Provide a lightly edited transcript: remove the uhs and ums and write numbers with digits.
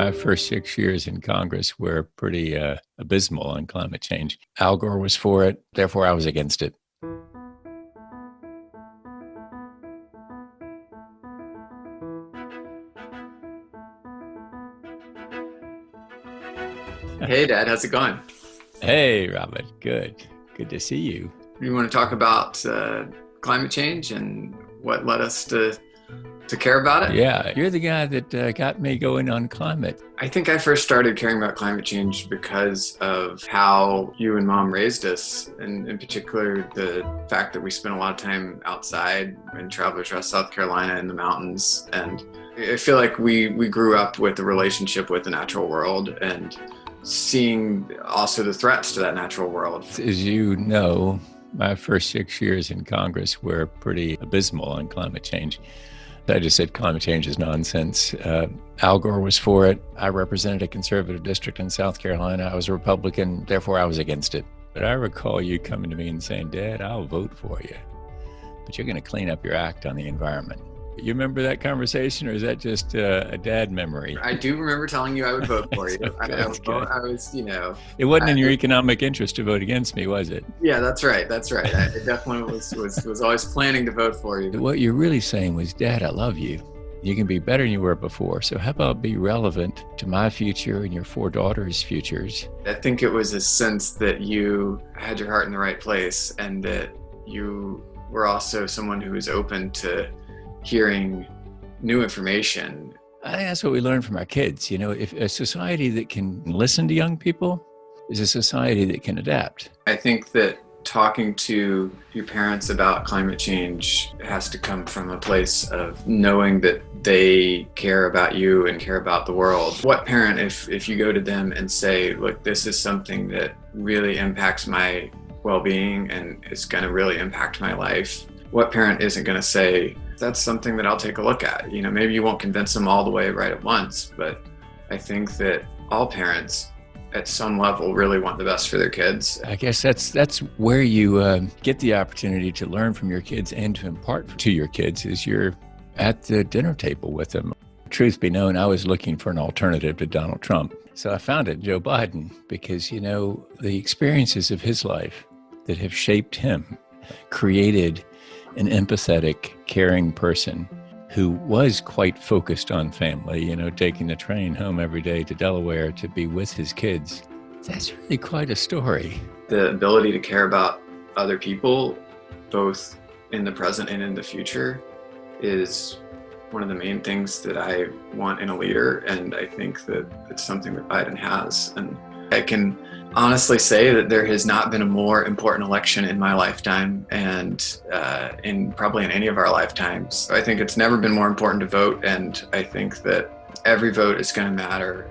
My first 6 years in Congress were pretty abysmal on climate change. Al Gore was for it, therefore I was against it. Hey, Dad, how's it going? Hey, Robert, good. Good to see you. You want to talk about climate change and what led us to care about it? Yeah, you're the guy that got me going on climate. I think I first started caring about climate change because of how you and Mom raised us, and in particular, the fact that we spent a lot of time outside and traveled across South Carolina in the mountains. And I feel like we grew up with a relationship with the natural world and seeing also the threats to that natural world. As you know, my first 6 years in Congress were pretty abysmal on climate change. I just said climate change is nonsense. Al Gore was for it. I represented a conservative district in South Carolina. I was a Republican, therefore I was against it. But I recall you coming to me and saying, Dad, I'll vote for you, but you're going to clean up your act on the environment. You remember that conversation, or is that just a dad memory? I do remember telling you I would vote for you. I was, It wasn't in your economic interest to vote against me, was it? Yeah, that's right. I definitely was always planning to vote for you. What you're really saying was, Dad, I love you. You can be better than you were before. So how about be relevant to my future and your 4 daughters' futures? I think it was a sense that you had your heart in the right place, and that you were also someone who was open to hearing new information. I think that's what we learn from our kids. You know, if a society that can listen to young people is a society that can adapt. I think that talking to your parents about climate change has to come from a place of knowing that they care about you and care about the world. What parent, if you go to them and say, look, this is something that really impacts my well-being and is going to really impact my life, what parent isn't going to say, that's something that I'll take a look at? You know, maybe you won't convince them all the way right at once, but I think that all parents at some level really want the best for their kids. I guess that's where you get the opportunity to learn from your kids and to impart to your kids is you're at the dinner table with them. Truth be known, I was looking for an alternative to Donald Trump. So I found it, Joe Biden, because, you know, the experiences of his life that have shaped him created an empathetic, caring person who was quite focused on family, you know, taking the train home every day to Delaware to be with his kids. That's really quite a story. The ability to care about other people, both in the present and in the future, is one of the main things that I want in a leader. And I think that it's something that Biden has. And I can honestly say that there has not been a more important election in my lifetime, and probably in any of our lifetimes. I think it's never been more important to vote, and I think that every vote is going to matter.